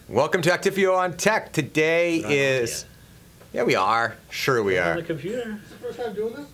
Welcome to Actifio On-Tech. Today is... Yeah, we are. Sure we are. On the computer. Is this the first time doing this?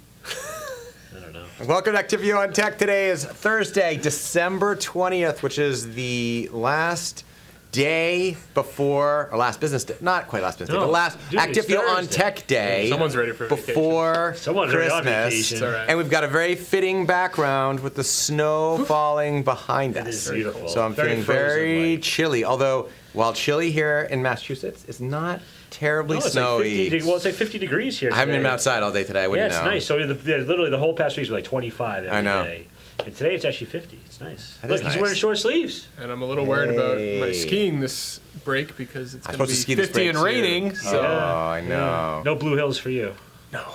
I don't know. Welcome to Actifio On-Tech. Today is Thursday, December 20th, which is the last day before, or last business day, not quite last business day, but last Actifio On-Tech day. Someone's ready for vacation. Before Someone's ready on Christmas. vacation. All right. And we've got a very fitting background with the snow falling behind us. It is beautiful. So I'm feeling very chilly. Although, while chilly here in Massachusetts, it's not terribly snowy. It's like 50 degrees here. I haven't been outside all day today. I wouldn't know. It's nice. So literally the whole past week was like 25 every I know. day. And today it's actually 50. It's nice. That Look, is he's nice. wearing short sleeves. And I'm a little worried about my skiing this break because it's I'm going to supposed be to ski this 50 and break, too. raining. So. Oh, I know. No Blue Hills for you. No,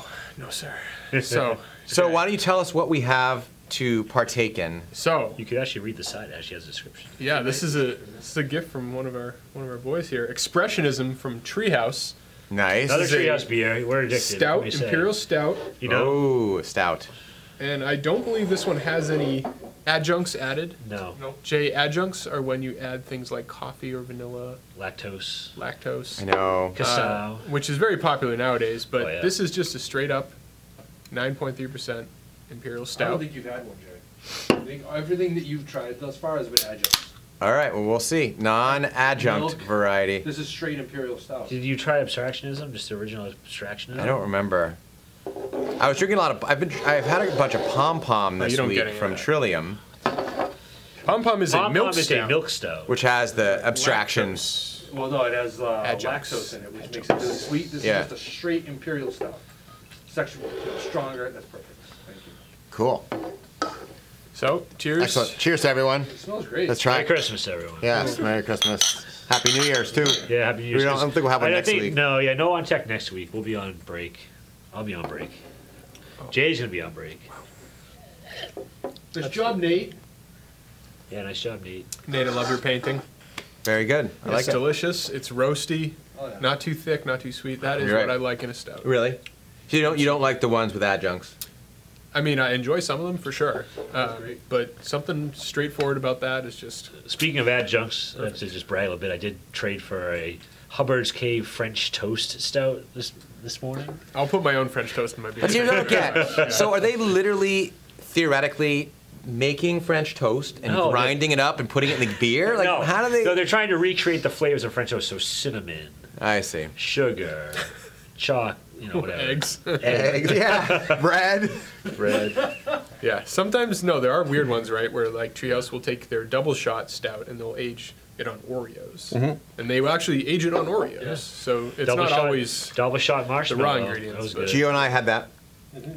sir. So why don't you tell us what we have to partake in? So You could actually read the side. It actually has a description. yeah, this is a gift from one of our boys here. Expressionism from Treehouse. Nice. Another is a Treehouse beer. We're addicted. Stout, What do you say? Imperial Stout. You know? Oh, stout. And I don't believe this one has any adjuncts added. No. Jay, adjuncts are when you add things like coffee or vanilla, Lactose. lactose. I know. Cacao. Which is very popular nowadays, but Oh, yeah. this is just a straight up 9.3% Imperial I don't Stout. think you've had one, Jay. I think everything that you've tried thus far has been adjuncts. All right, well, we'll see. Non-adjunct Milk. variety. This is straight Imperial Stout. Did you try Abstractionism? Just the original Abstractionism? I don't remember. I was drinking a lot of... I've had a bunch of pom-pom this you don't week get any of from that. Trillium, Pom Pom is a Pom milk Pom is a stout. milk stout. which has the abstractions. Well, no, it has Adjuncts. lactose in it, which makes it really sweet. This Yeah. is just a straight Imperial Stout. Sexual, stronger. That's perfect. Thank you. Cool. So, cheers. Excellent. Cheers to everyone. It smells great. Let's try Merry it. Christmas, everyone. Yes, Merry Christmas. Happy New Year's, too. Yeah, happy New Year's. I don't think we'll have one next week. No, no on tech next week. We'll be on break. I'll be on break. Jay's gonna be on break. Nice job, Nate. Yeah, nice job, Nate. Nate, I love your painting. Very good. I like It's it. delicious. It's roasty. Oh, yeah. Not too thick, not too sweet. That is You're what right. I like in a stout. Really? So you don't like the ones with adjuncts? I mean, I enjoy some of them for sure. great. But something straightforward about that is just... Speaking of adjuncts, to just brag a little bit, I did trade for a Hubbard's Cave French Toast Stout this morning. I'll put my own French toast in my beer. But you don't get. So are they literally, theoretically, making French toast and No, grinding it up and putting it in the beer? Like, no, how do they? No, they're trying to recreate the flavors of French toast. So cinnamon, I see. sugar, chalk, whatever. Eggs. Eggs, yeah. Bread. Bread. Yeah, sometimes, no, there are weird ones, right, where like Treehouse will take their double shot stout and they'll age it on Oreos. And they will actually age it on Oreos. Yeah. So it's Double not shot, always... double shot marshmallow. raw ingredients, That was but- good. Gio and I had that.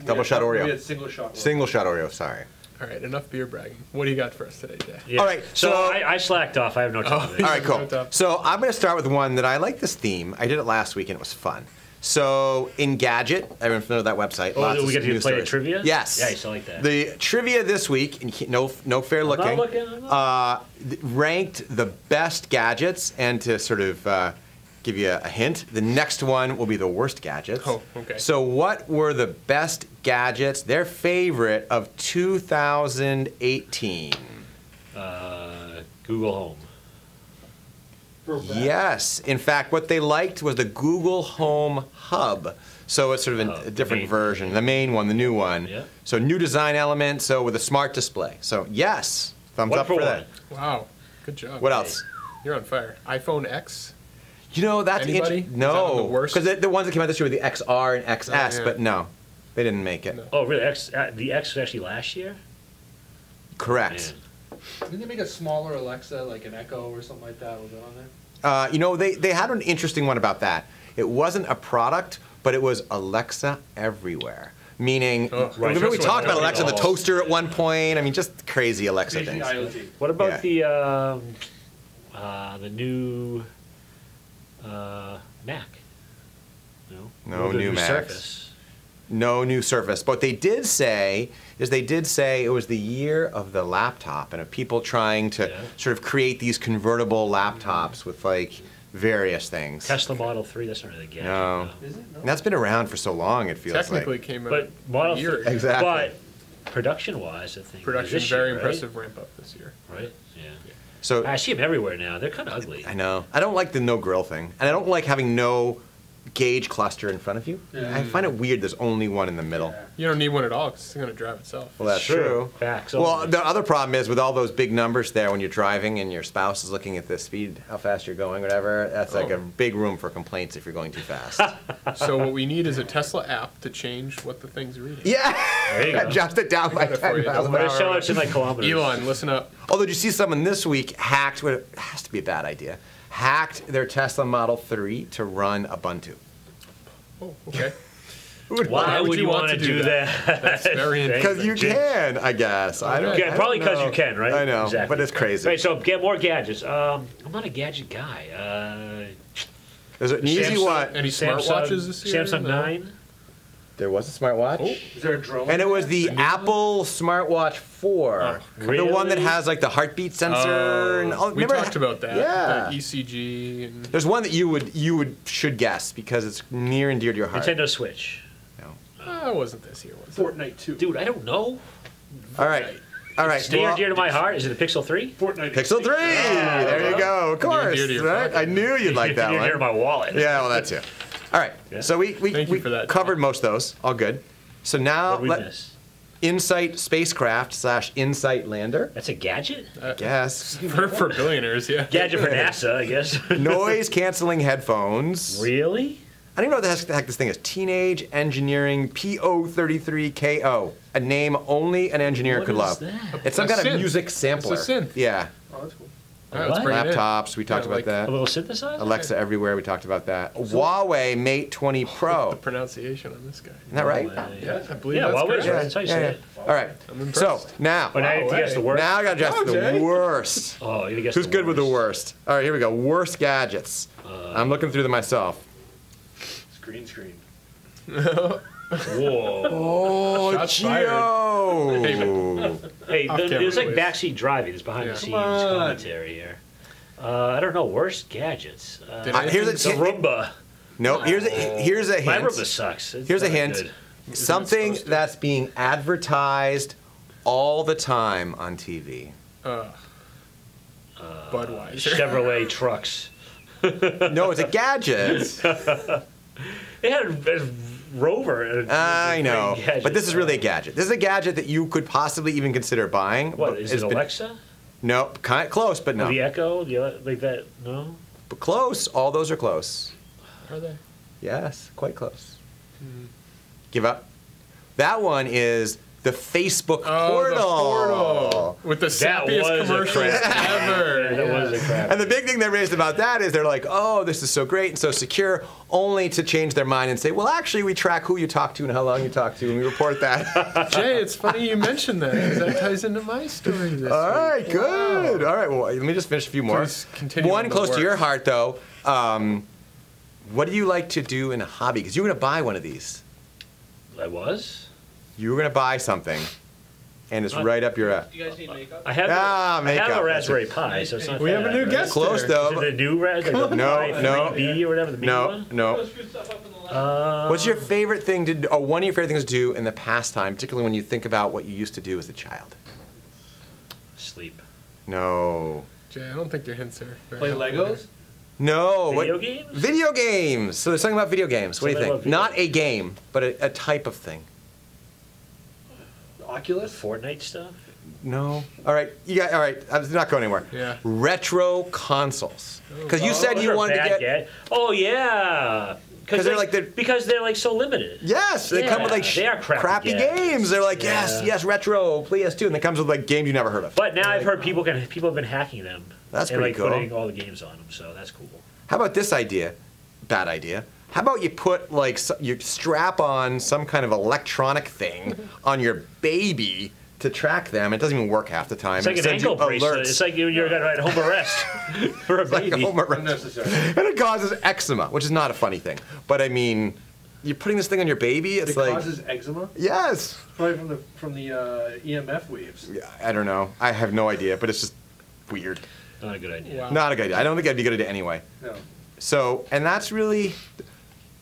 Double shot Oreo. We had single shot. Single shot Oreo, sorry. All right, enough beer bragging. What do you got for us today, Jay? Yeah. All right, So, so- I slacked off. I have no time. Oh, All right, cool. No top. So I'm going to start with one that I like this theme. I did it last week and it was fun. So Engadget, everyone familiar with that website? Oh, Lots we of get to news play stories. trivia? Yes. Yeah, I used to like that. The trivia this week, and no fair looking, I'm not. ranked the best gadgets, and to sort of give you a hint, the next one will be the worst gadgets. Oh, okay. So what were the best gadgets, their favorite of 2018? Google Home. Yes. In fact, what they liked was the Google Home Hub. So it's sort of a the different main- version, the main one, the new one. Yeah. So new design element, so with a smart display. So yes, thumbs One up for for one. that. Wow, good job. What else? You're on fire. iPhone X? You know, that's Anybody? interesting. Is that on the No, worst? because the ones that came out this year were the XR and XS, yeah. but no, they didn't make it. No. Oh, really? The X was actually last year? Correct. Man. Didn't they make a smaller Alexa, like an Echo or something like that? Was it on there? You know, they had an interesting one about that. It wasn't a product, but it was Alexa everywhere. Meaning, Oh, right. remember we That's talked what about Alexa in the Oh, toaster at one point? I mean, just crazy Alexa Crazy things. IoT. What about Yeah. the new Mac? No Or the new Macs. Surface. No new Surface. But they did say it was the year of the laptop and of people trying to Yeah. sort of create these convertible laptops with like various things. Tesla Model 3, that's not really a gadget. No. Is it? No. And that's been around for so long, it feels Technically like. came out But Model a year 3, ago. Exactly. But production-wise, I think. Production, this very year, impressive ramp up this year. Right? Yeah. So I see them everywhere now. They're kind of ugly. I know. I don't like the no grill thing, and I don't like having no gauge cluster in front of you. Yeah. I find it weird. There's only one in the middle. Yeah. You don't need one at all because it's going to drive itself. Well, that's true. Facts. Well, only. the other problem is with all those big numbers there when you're driving and your spouse is looking at the speed, how fast you're going, whatever. That's like a big room for complaints if you're going too fast. So what we need is a Tesla app to change what the thing's reading. Yeah, There you go. adjust it down by Got it for 10 you. miles an Better hour. sell it in like kilometers. Elon, listen up. Although, did you see someone this week hacked? What it has to be a bad idea. Hacked their Tesla Model 3 to run Ubuntu. Oh, okay. Why would you want to do that? That's very Because you Jinx. can, I guess. I don't. Yeah, I don't probably because know. you can, right? I know, Exactly. but it's crazy. Right, so get more gadgets. I'm not a gadget guy. There's an easy Samsung- one. Any smartwatches this year? Samsung No? 9. There was a smartwatch. Oh. Is there a drone? And it was the Apple Smartwatch 4. The one that really? has like the heartbeat sensor. And, We remember talked about that. Yeah. The ECG and There's one that you should guess because it's near and dear to your heart. Nintendo Switch. wasn't this year, was it? Fortnite 2. Dude, I don't know. All right. All right. Near well, and dear to my heart. Is it a Pixel 3? Fortnite. Pixel 3. There you go. Of course. dear to your Right? pocket. I knew you'd like that Near and dear to one. my wallet. Yeah, well, that too. All right. Yeah. So we Thank you for that. covered most of those. All good. So now What did we miss? Insight spacecraft / Insight lander. That's a gadget? Yes. For billionaires, yeah. Gadget for NASA, I guess. Noise canceling headphones. Really? I don't even know what the heck this thing is. Teenage Engineering PO33KO. A name only an engineer What could is love. that? It's some A kind of synth. music sampler. It's a synth. Yeah. Oh, that's cool. All right, let's What? bring it in. Laptops. We talked Yeah, about like that. A little synthesizer? Alexa everywhere. We talked about that. Huawei Mate 20 Pro. The pronunciation on this guy. Isn't that right? Yeah, I believe Yeah, that's Huawei's correct. right. That's how you say it. All right. I'm So impressed. now, But now you have to guess the word. now I got to Oh, the Jay. worst. Oh, you guess Who's the good with the worst. worst? All right, here we go. Worst gadgets. I'm looking through them myself. Green screen. Whoa. Oh, Shots fired. Gio. Hey, Off camera, there's like please. backseat driving. There's behind Yeah. the scenes Come on. commentary here. I don't know. Worst gadgets. Did Here's a The Roomba. no. Here's a My hint. Roomba sucks. It's Here's a not hint. good. Something supposed to? that's being advertised all the time on TV. Budweiser. Chevrolet trucks. No, it's a gadget. They had a Rover. and I know, gadget. but this is really a gadget. This is a gadget that you could possibly even consider buying. What but is it's it? been- Alexa? No, kind of close, but no. The Echo? Like that? No. But close. All those are close. Are they? Yes, quite close. Give up. That one is the Facebook Oh, portal. the portal. With the That sappiest was a commercials ever. That was a crap. And the big thing they raised about that is they're like, oh, this is so great and so secure, only to change their mind and say, well, actually, we track who you talk to and how long you talk to, and we report that. Jay, it's funny you mentioned that because that ties into my story this All week. right, good. All right, well, let me just finish a few more. Please continue One on the close to your worst. heart, though. What do you like to do in a hobby? Because you were going to buy one of these. I was? You were going to buy something, and it's right up your. You guys need makeup? I have, Ah, I makeup, have a that's Raspberry Pi, so it's not We have a bad, new right? guest. Close, there. though. Is it a new Raspberry? Like the No, Pi no. 3B or whatever, the big No, one? no. Screwed stuff up in the lab. What's your favorite thing to do, or one of your favorite things to do in the pastime, particularly when you think about what you used to do as a child? Sleep. No. Jay, I don't think your hints are very Play helpful. Legos? No. Video what, games? Video games. So there's something about video games. What do you Something think? about video Not a game, but a type of thing. Oculus? Fortnite stuff? No. All right. You got. All right. I'm not going anywhere. Yeah. Retro consoles. Because you said Those you are wanted to bad get. Oh yeah. 'Cause they're like the- because they're like so limited. Yes, they come with like Yeah, they are crappy games. They're like, yes, Yeah. yes, retro, PS2, and it comes with like games you never heard of. But now I've heard people have been hacking them. That's and pretty like cool. putting all the games on them, so that's cool. How about this idea? Bad idea. How about you put like you strap on some kind of electronic thing on your baby to track them? It doesn't even work half the time. It's like It an sends you ankle bracelet. alerts. It's like you're at home arrest for a Like baby. a home arrest. Unnecessary. And it causes eczema, which is not a funny thing. But I mean, you're putting this thing on your baby. It's It like causes eczema? yes. Probably from the EMF waves. Yeah, I don't know. I have no idea, but it's just weird. Not a good idea. Wow. Not a good idea. I don't think that'd be a good idea anyway. No. So, and that's really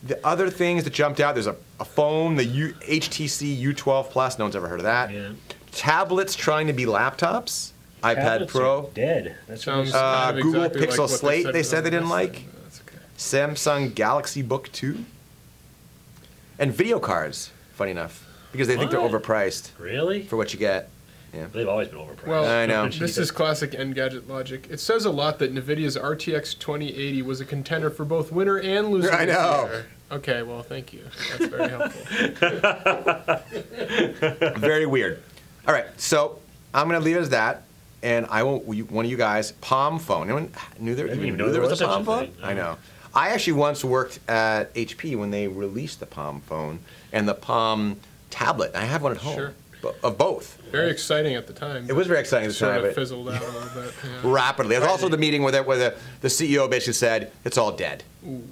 the other things that jumped out. There's a phone, the HTC U12 Plus. No one's ever heard of that. Yeah. Tablets trying to be laptops. iPad Tablets Pro. are dead. That's Sounds what kind of Google exactly Pixel like what Slate, they was said on they the didn't list. like. That's okay. Samsung Galaxy Book 2. And video cards, funny enough, because they think they're What? overpriced really? for what you get. Yeah. They've always been overpriced. Well, I know. this is classic Engadget logic. It says a lot that NVIDIA's RTX 2080 was a contender for both winner and loser. I this know. year. Okay, well, thank you. That's very helpful. Very weird. All right, so I'm going to leave it as that, and I want one of you guys, Palm phone. Anyone knew there, didn't even knew know there there was a was Palm such a phone? thing. I know. I actually once worked at HP when they released the Palm phone and the Palm tablet. I have one at home. Sure. Of both. Very exciting at the time. It was very exciting at the Sort time, of but fizzled out a little bit. Yeah. rapidly. It was also the meeting where the CEO basically said, it's all dead. Ooh.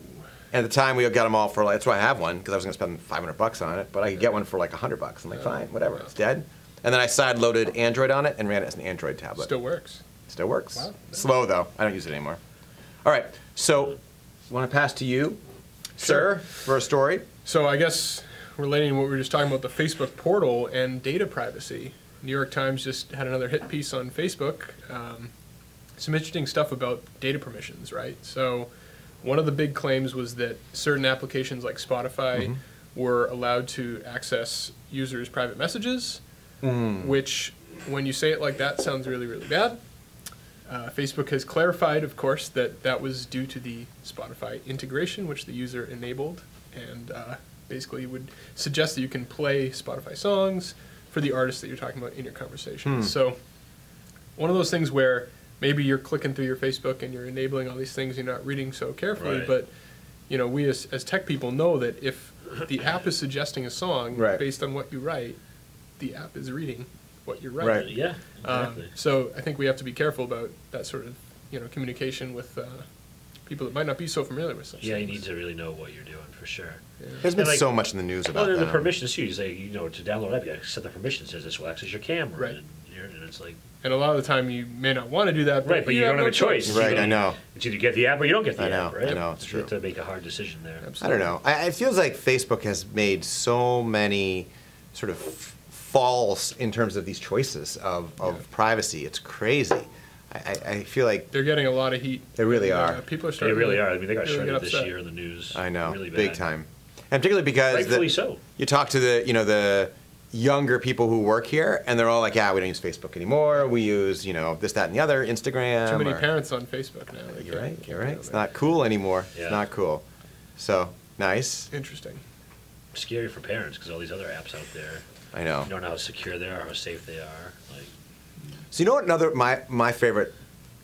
At the time, we got them all for, that's why I have one, because I was going to spend $500 on it, but I could get one for like $100. I'm like, fine, whatever, it's dead. And then I side-loaded Android on it and ran it as an Android tablet. Still works. Still works. Wow. Slow, though. I don't use it anymore. All right, so want to pass to you, sir, for a story? So I guess relating to what we were just talking about, the Facebook portal and data privacy. New York Times just had another hit piece on Facebook. Some interesting stuff about data permissions, right? So one of the big claims was that certain applications like Spotify were allowed to access users' private messages, which, when you say it like that, sounds really, really bad. Facebook has clarified, of course, that that was due to the Spotify integration, which the user enabled, and basically would suggest that you can play Spotify songs for the artists that you're talking about in your conversation. So one of those things where maybe you're clicking through your Facebook and you're enabling all these things, you're not reading so carefully, Right. but you know, we as tech people know that if the app is suggesting a song Right. based on what you write, the app is reading what you're Right. writing. Yeah, exactly. So I think we have to be careful about that sort of, you know, communication with people that might not be so familiar with such Yeah, you things. need to really know what you're doing for sure. There's been And, like, so much in the news Well, about then that. the permissions too. You say, you know, to download an app, you set the permission says this will access your camera, Right. and it's like, And a lot of the time you may not want to do that, right, but you don't have a choice. Right, You I don't- know. It's either you get the app or you don't get the I know, app, right? I know, it's You true. have to make a hard decision there. I don't know. It feels like Facebook has made so many sort of falls in terms of these choices of privacy. It's crazy. I feel like They're getting a lot of heat. They really And, are. People are They starting really to are. I mean, they got really get shredded this upset. year in the news. I know, really big bad. time, and particularly because Rightfully so. you talk to the younger people who work here, and they're all like, "Yeah, we don't use Facebook anymore. We use this, that, and the other, Instagram." Too many or- parents on Facebook now. They You're can't- right. can't You're do right. that. It's not cool anymore. Yeah. It's not cool. So nice. Interesting. Scary for parents because all these other apps out there. I know. You don't know how secure they are, how safe they are. Like, So you know what? Another my favorite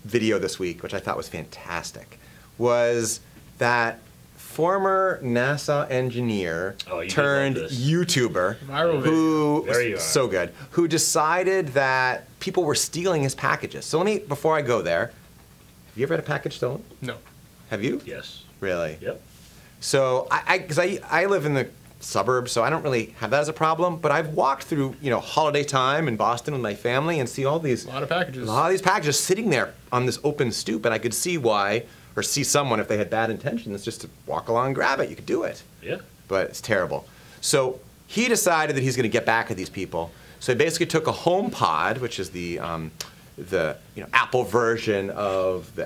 video this week, which I thought was fantastic, was that former NASA engineer Oh, you did turned love this. YouTuber Viral who Very viral. so good, who decided that people were stealing his packages. So before I go there, have you ever had a package stolen? No. Have you? yes. Really? Yep. So I live in the suburbs, so I don't really have that as a problem. But I've walked through holiday time in Boston with my family and see all these A lot of packages. a lot of these packages sitting there on this open stoop, and I could see why, or see someone if they had bad intentions, just to walk along and grab it. You could do it, Yeah. but it's terrible. So he decided that he's going to get back at these people. So he basically took a HomePod, which is the Apple version of the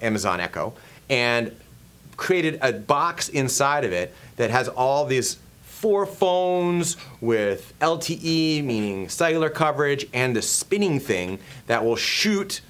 Amazon Echo, and created a box inside of it that has all these 4 phones with LTE, meaning cellular coverage, and the spinning thing that will shoot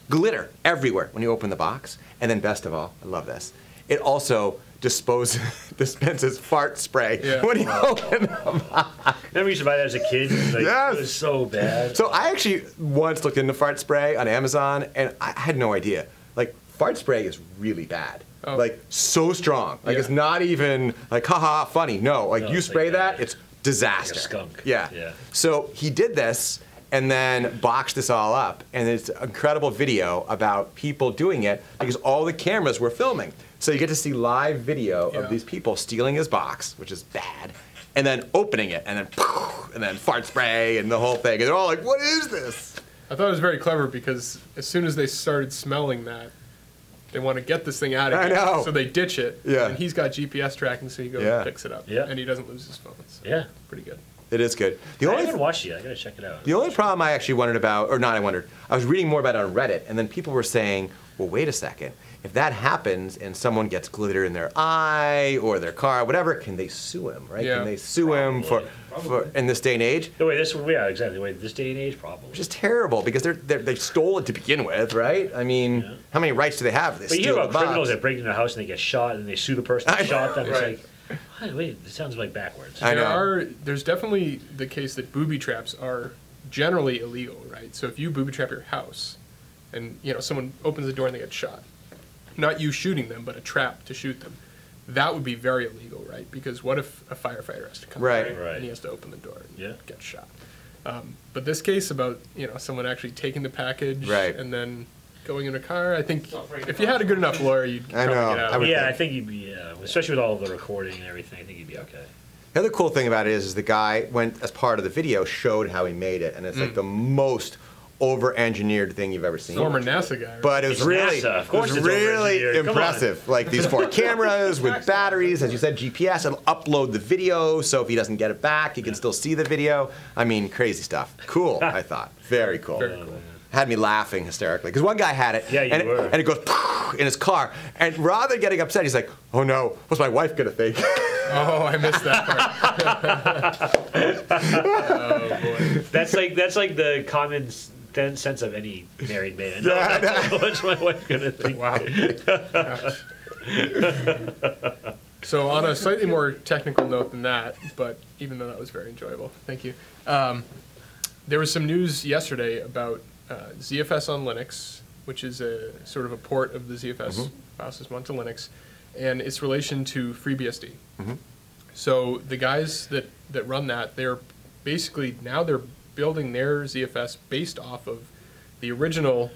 glitter everywhere when you open the box. And then best of all, I love this, it also dispenses fart spray Yeah. when you open the box. Remember you used to buy that as a kid? Like, Yes. It was so bad. So I actually once looked into fart spray on Amazon, and I had no idea. Like, fart spray is really bad. Oh. Like, so strong. Like, Yeah. it's not even like, haha, funny. No, like, No, you it's spray like that, that. it's disaster. Like a skunk. Yeah. Yeah. So he did this and then boxed this all up, and it's an incredible video about people doing it because all the cameras were filming. So you get to see live video Yeah. of these people stealing his box, which is bad, and then opening it, and then fart spray and the whole thing. And they're all like, what is this? I thought it was very clever because as soon as they started smelling that, they want to get this thing out of I here. know. So they ditch it. Yeah. And he's got GPS tracking, so he goes Yeah. and picks it up. Yeah. And he doesn't lose his phone. So Yeah. pretty good. It is good. I haven't watched it yet. I gotta check it out. The only problem I actually wondered about, or not I wondered, I was reading more about it on Reddit, and then people were saying, well, wait a second. If that happens and someone gets glitter in their eye or their car, whatever, can they sue him, right? Yeah. Can they sue him for in this day and age? The way this, yeah, exactly. The way this day and age, probably. Which is terrible because they stole it to begin with, right? I mean, how many rights do they have? They But you steal hear the about box. criminals that break into a house and they get shot and they sue the person that shot them. It's like, wait, it sounds like backwards. I know. There's definitely the case that booby traps are generally illegal, right? So if you booby trap your house, and someone opens the door and they get shot, not you shooting them, but a trap to shoot them, that would be very illegal, right? Because what if a firefighter has to come and he has to open the door and get shot? But this case about someone actually taking the package and then going in a car, I think if you had a good enough lawyer, you'd probably get out. I think you'd be, especially with all of the recording and everything, I think you'd be okay. The other cool thing about it is the guy went, as part of the video, showed how he made it, and it's like the most over-engineered thing you've ever seen. Former NASA guy. Right? But it was really, NASA. Of course it was it's really impressive. Like these 4 cameras with batteries, as you said, GPS. It'll upload the video, so if he doesn't get it back, he can still see the video. I mean, crazy stuff. Cool, I thought. Very cool. Very cool. Had me laughing hysterically because one guy had it, and it goes in his car, and rather than getting upset, he's like, "Oh no, what's my wife gonna think?" Oh, I missed that part. Oh boy, that's like the common sense of any married man. What's my wife gonna think? Wow. So on a slightly more technical note than that, but even though that was very enjoyable, thank you. There was some news yesterday about ZFS on Linux, which is a sort of a port of the ZFS file system onto Linux, and its relation to FreeBSD. So the guys that run that, they're basically now they're building their ZFS based off of the original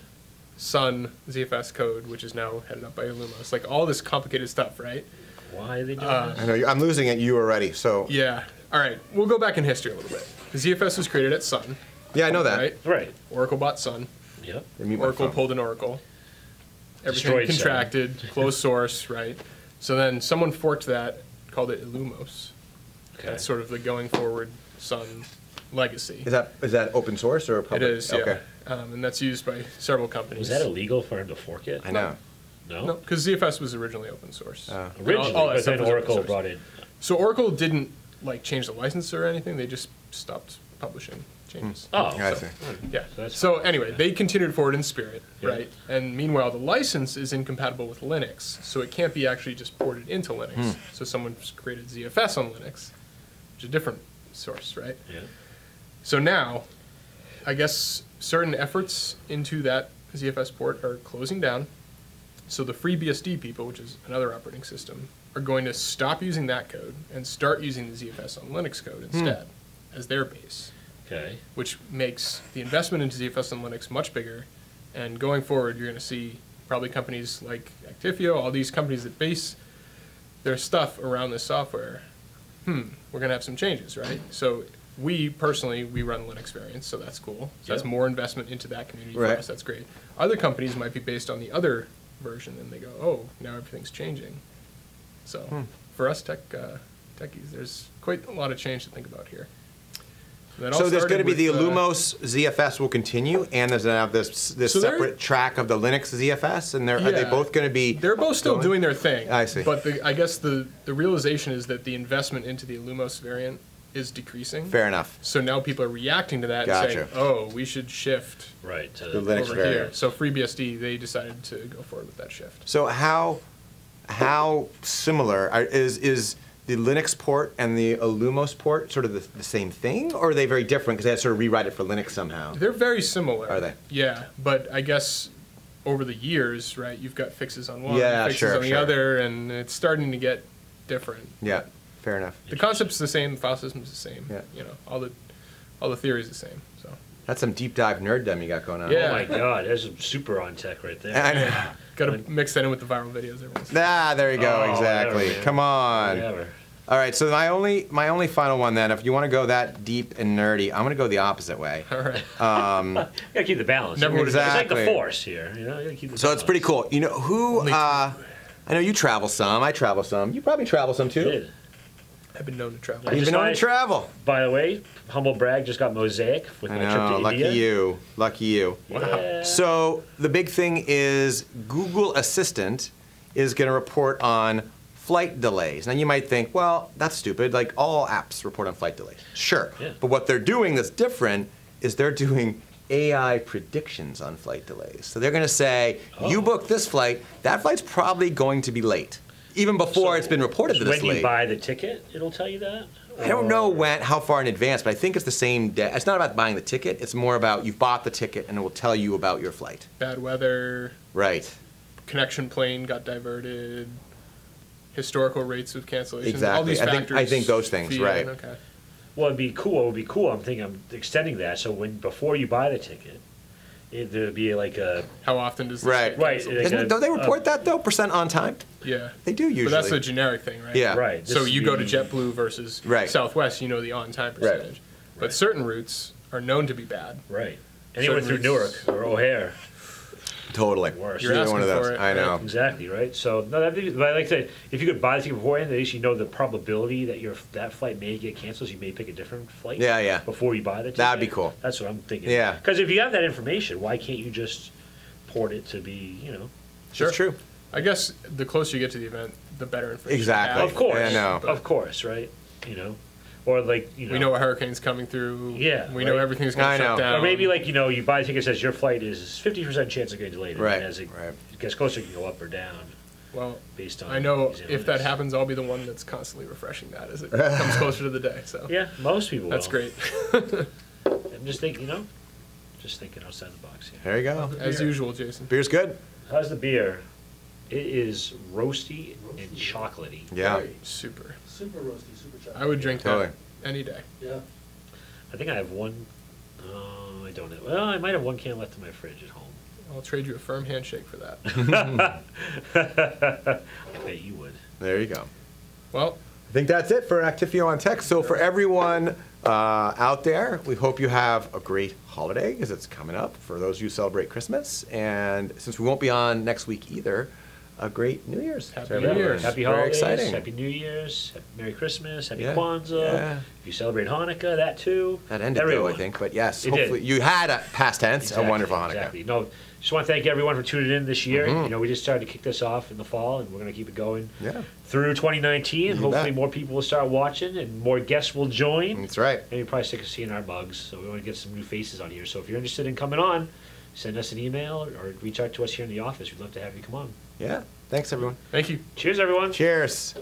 Sun ZFS code, which is now headed up by Illumos. Like all this complicated stuff, right? Why are they doing this? I know I'm losing at you already. So yeah. All right, we'll go back in history a little bit. The ZFS was created at Sun. Yeah, I know that. Right. Oracle bought Sun. Yep. Oracle pulled an Oracle. Everything Destroyed contracted, closed source, right? So then someone forked that, called it Illumos. Okay. That's sort of the going forward Sun legacy. Is that open source or public? It is, yeah. Okay. And that's used by several companies. Was that illegal for him to fork it? I know. No? No, because ZFS was originally open source. Originally, all that but stuff then was open Oracle source. brought it. So Oracle didn't change the license or anything. They just stopped publishing changes. Oh, I see. Yeah. That's So anyway, they continued forward in spirit, Yeah. right? And meanwhile, the license is incompatible with Linux, so it can't be actually just ported into Linux. So someone's created ZFS on Linux, which is a different source, right? Yeah. So now, I guess certain efforts into that ZFS port are closing down. So the FreeBSD people, which is another operating system, are going to stop using that code and start using the ZFS on Linux code instead as their base. Okay. Which makes the investment into ZFS on Linux much bigger. And going forward, you're going to see probably companies like Actifio, all these companies that base their stuff around this software. We're going to have some changes, right? So we personally, we run Linux variants, so that's cool. So that's more investment into that community for us. That's great. Other companies might be based on the other version, and they go, oh, now everything's changing. So for us techies, there's quite a lot of change to think about here. So there's going to be the Illumos ZFS will continue, and there's going to have this separate track of the Linux ZFS, and are they both going to be? They're both still doing their thing. I see. But I guess the realization is that the investment into the Illumos variant is decreasing. Fair enough. So now people are reacting to that and saying, oh, we should shift to the Linux over variant. here. So FreeBSD, they decided to go forward with that shift. So how similar is the Linux port and the Illumos port sort of the same thing, or are they very different because they had to sort of rewrite it for Linux somehow? They're very similar. Are they? Yeah, but I guess over the years, right, you've got fixes on one, fixes on the sure. other, and it's starting to get different. Yeah, fair enough. The concept's the same, the file system's the same. Yeah. You know, all the theory's the same. So That's some deep dive nerddom you got going on. Yeah. Oh my God, there's some super on tech right there. I know. Got to mix that in with the viral videos every once in a There you go. Oh, Exactly. whatever, Come on. Whatever. All right. So my only final one then, if you want to go that deep and nerdy, I'm going to go the opposite way. while. All right. You gotta keep the balance. Never would've It's like Exactly. the force here. You know, you gotta keep the So it's pretty balance. cool. You know who? I know you travel some. I travel some. You probably travel some I too. did. I've been known to travel. You've just been on find- travel. By the way, humble brag, just got Mosaic with I my trip know. to Lucky India. you. Lucky you. Yeah. So the big thing is Google Assistant is going to report on flight delays. Now you might think, well, that's stupid. Like all apps report on flight delays. Sure. Yeah. But what they're doing that's different is they're doing AI predictions on flight delays. So they're going to say, you booked this flight, that flight's probably going to be late. Even before it's been reported that it's When you late. buy the ticket, it'll tell you that? I don't know how far in advance, but I think it's the same day. It's not about buying the ticket. It's more about you've bought the ticket and it will tell you about your flight. Bad weather, Right. connection plane got diverted, historical rates of cancellations. Exactly. All these factors. I think those things, feed right. in, Okay. Well, it'd be cool. I'm thinking I'm extending that. So before you buy the ticket, there'd be like a How often does this Right. get Right. canceled? Don't they report that though? Percent on time? Yeah. They do usually. But that's a generic thing, right? Yeah. right. So this you would go to be- JetBlue versus Right. Southwest, you know the on-time percentage. But certain routes are known to be bad. Right. Anywhere Certain through routes- Newark or O'Hare. Totally. Worse. You're Either asking one of those. for it, I know. Exactly, right? So, no, but I like to, if you could buy the ticket beforehand, at least you know the probability that that flight may get canceled, so you may pick a different flight. Yeah, yeah. Before you buy the ticket. That'd be cool. That's what I'm thinking. Yeah. Because if you have that information, why can't you just port it to be, Sure. It's true. I guess the closer you get to the event, the better information. Exactly. you have. Of course. I know. Of course, right? Or like, We know a hurricane's coming through. Yeah, We know right. everything's going I to shut know. down. Or maybe like, you buy a ticket that says your flight is 50% chance of getting delayed. Right, And as it right. gets closer, you can go up or down Well, based on. I know these if that analytics. happens, I'll be the one that's constantly refreshing that as it comes closer to the day. So Yeah, most people that's will. great. I'm just thinking, just thinking outside the box here. There you go. As usual, Jason. Beer's good. How's the beer? It is roasty and chocolatey. Yeah. Super. Super roasty, super chocolate. I would drink Totally. that any day. Yeah. I think I have one. I don't know. Well, I might have one can left in my fridge at home. I'll trade you a firm handshake for that. I bet you would. There you go. Well, I think that's it for Actifio On-Tech. So for everyone out there, we hope you have a great holiday because it's coming up for those of you who celebrate Christmas. And since we won't be on next week either, a great New Year's. Happy to New everyone. Year's. Happy Very holidays, exciting. Happy New Year's, Merry Christmas, Happy Yeah, Kwanzaa. yeah. If you celebrate Hanukkah, that too. That ended Everyone. though, I think. But yes, It did. hopefully you had a past tense, Exactly, a wonderful Hanukkah. Exactly. No, just want to thank everyone for tuning in this year. Mm-hmm. We just started to kick this off in the fall, and we're going to keep it going Yeah. through 2019. And You hopefully, bet. more people will start watching, and more guests will join. That's right. And you're probably sick of seeing our mugs, so we want to get some new faces on here. So if you're interested in coming on, send us an email or reach out to us here in the office. We'd love to have you come on. Yeah. Thanks, everyone. thank you. Cheers, everyone. Cheers.